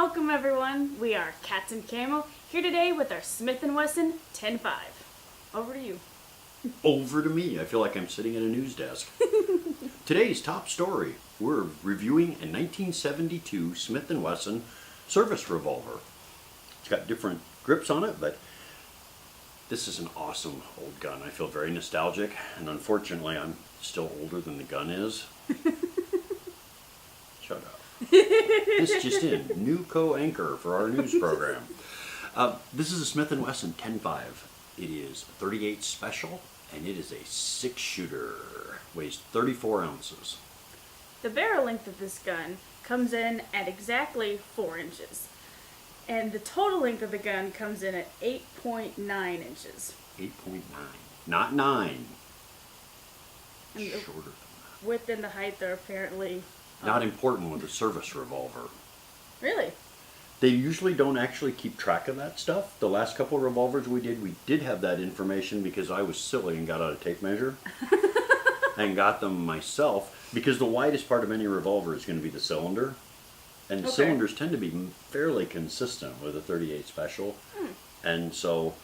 Welcome everyone. We are Cats and Camo here today with our Smith and Wesson 10.5. Over to you. Over to me. I feel like I'm sitting at a news desk. Today's top story. We're reviewing a 1972 Smith and Wesson service revolver. It's got different grips on it, but this is an awesome old gun. I feel very nostalgic, and unfortunately I'm still older than the gun is. Shut up. This just in, new co-anchor for our news program. This is a Smith and Wesson 10.5. It is 38 special, and it is a 6-shooter. Weighs 34 ounces. The barrel length of this gun comes in at exactly 4 inches. And the total length of the gun comes in at 8.9 inches. 8.9. Not 9. And Shorter than that. width and the height are apparently... Not important with a service revolver. Really? They usually don't actually keep track of that stuff. The last couple of revolvers we did have that information because I was silly and got out a tape measure and got them myself, because the widest part of any revolver is going to be the cylinder, and the cylinders tend to be fairly consistent with a 38 special, and so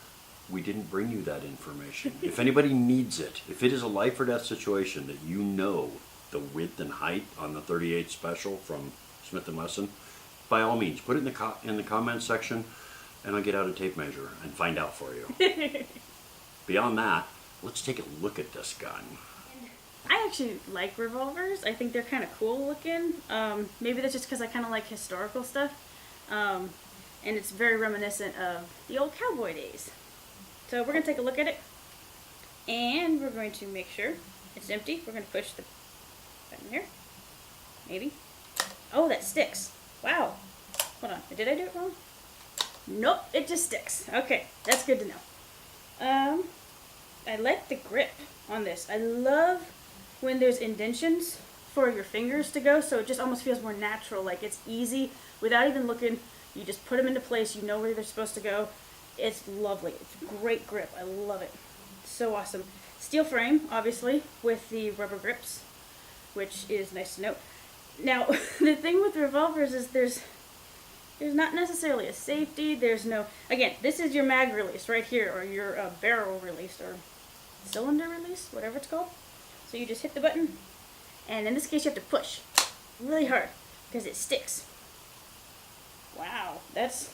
we didn't bring you that information. If anybody needs it, if it is a life or death situation that you know the width and height on the 38 special from Smith and Wesson, by all means, put it in the comments section, and I'll get out a tape measure and find out for you. Beyond that, let's take a look at this gun. I actually like revolvers. I think they're kind of cool looking. Maybe that's just because I kind of like historical stuff. And it's very reminiscent of the old cowboy days. So we're going to take a look at it. And we're going to make sure it's empty. We're going to push the button here. Maybe. Oh, that sticks. Wow. Hold on. Did I do it wrong? Nope. It just sticks. Okay. That's good to know. I like the grip on this. I love when there's indentions for your fingers to go, so it just almost feels more natural, like it's easy without even looking. You just put them into place, you know where they're supposed to go. It's lovely. It's great grip. I love it. So awesome. Steel frame, obviously, with the rubber grips, which is nice to note. Now, the thing with revolvers is there's not necessarily a safety. There's no, again, this is your mag release right here, or your barrel release, or cylinder release, whatever it's called. So you just hit the button, and in this case you have to push really hard because it sticks. Wow, that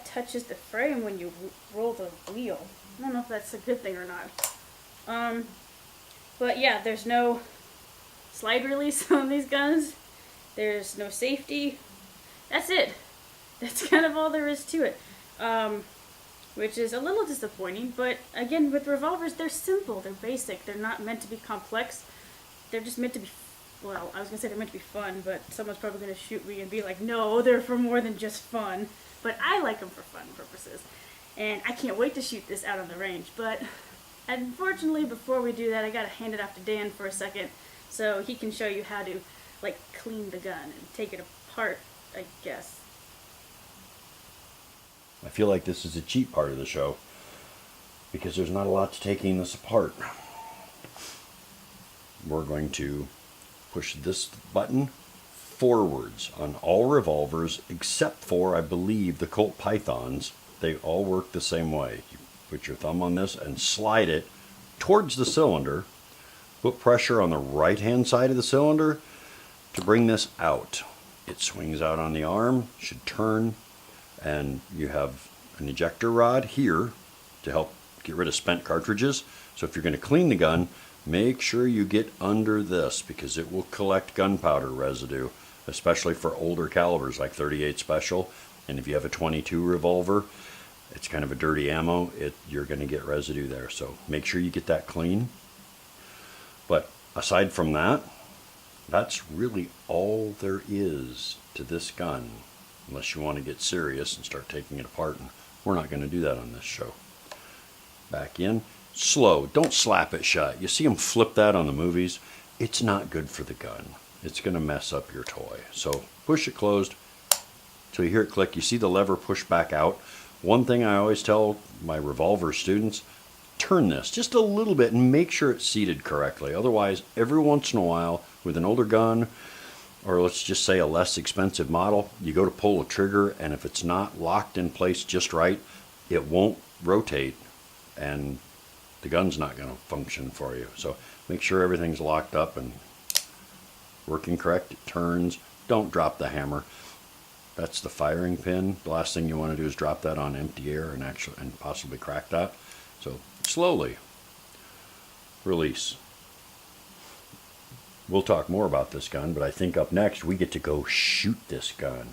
touches the frame when you roll the wheel. I don't know if that's a good thing or not. But yeah, there's no slide release on these guns. There's no safety. That's it. That's kind of all there is to it. Which is a little disappointing, but again, with revolvers, they're simple, they're basic, they're not meant to be complex. They're just meant to be, well, I was going to say they're meant to be fun, but someone's probably going to shoot me and be like, no, they're for more than just fun. But I like them for fun purposes, and I can't wait to shoot this out on the range. But unfortunately, before we do that, I got to hand it off to Dan for a second, so he can show you how to, like, clean the gun and take it apart, I guess. I feel like this is a cheap part of the show because there's not a lot to taking this apart. We're going to push this button forwards on all revolvers except for, I believe, the Colt Pythons. They all work the same way. You put your thumb on this and slide it towards the cylinder. Put pressure on the right hand side of the cylinder to bring this out. It swings out on the arm, should turn, and you have an ejector rod here to help get rid of spent cartridges. So if you're going to clean the gun, make sure you get under this because it will collect gunpowder residue, especially for older calibers like 38 special. And if you have a 22 revolver, it's kind of a dirty ammo, you're going to get residue there. So make sure you get that clean. But aside from that, that's really all there is to this gun. Unless you want to get serious and start taking it apart, and we're not going to do that on this show. Back in. Slow. Don't slap it shut. You see them flip that on the movies. It's not good for the gun. It's going to mess up your toy. So push it closed till you hear it click. You see the lever push back out. One thing I always tell my revolver students, turn this just a little bit and make sure it's seated correctly. Otherwise, every once in a while with an older gun, or let's just say a less expensive model, you go to pull a trigger, and if it's not locked in place just right, it won't rotate, and the gun's not going to function for you. So make sure everything's locked up and working correct. It turns. Don't drop the hammer. That's the firing pin. The last thing you want to do is drop that on empty air and possibly crack that. So slowly release. We'll talk more about this gun, but I think up next we get to go shoot this gun.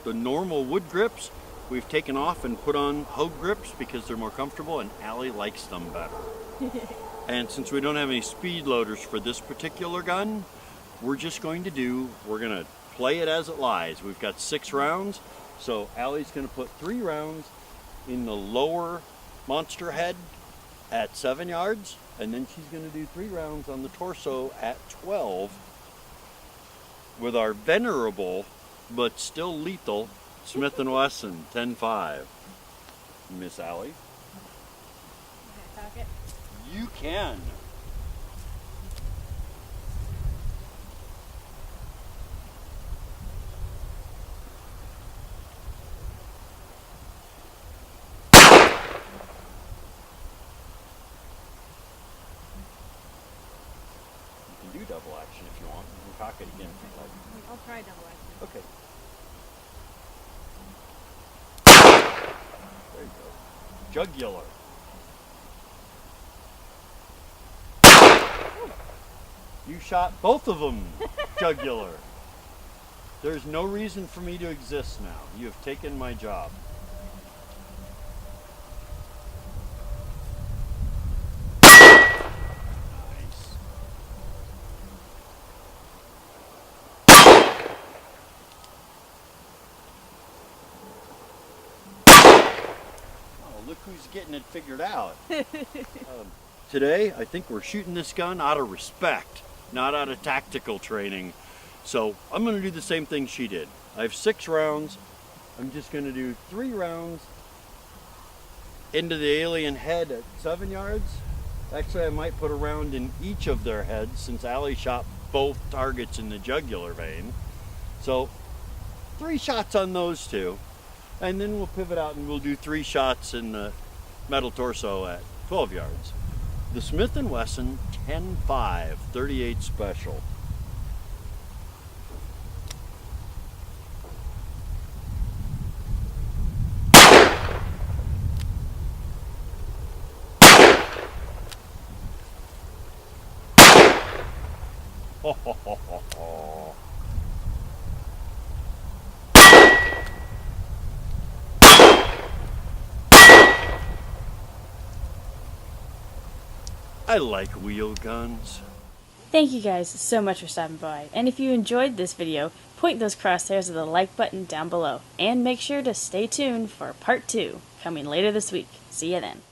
The normal wood grips we've taken off and put on Hogue grips because they're more comfortable, and Allie likes them better. And since we don't have any speed loaders for this particular gun, we're going to play it as it lies. We've got 6 rounds, so Allie's going to put 3 rounds in the lower monster head at 7 yards, and then she's going to do 3 rounds on the torso at 12 with our venerable but still lethal Smith and Wesson 10.5. Miss Allie. Can I talk it? You can. You can do double action if you want. You can cock it again if you like. I'll try double action. Okay. There you go. Jugular. You shot both of them jugular. There's no reason for me to exist now. You have taken my job. Nice. Oh, look who's getting it figured out. Today, I think we're shooting this gun out of respect, not out of tactical training. So I'm going to do the same thing she did. I have 6 rounds. I'm just going to do 3 rounds into the alien head at 7 yards. Actually, I might put a round in each of their heads since Allie shot both targets in the jugular vein. So 3 shots on those 2. And then we'll pivot out and we'll do 3 shots in the metal torso at 12 yards. The Smith and Wesson 10.5 38 Special. Ho, ho, ho, ho, ho. I like wheel guns. Thank you guys so much for stopping by, and if you enjoyed this video, point those crosshairs at the like button down below, and make sure to stay tuned for part 2, coming later this week. See ya then.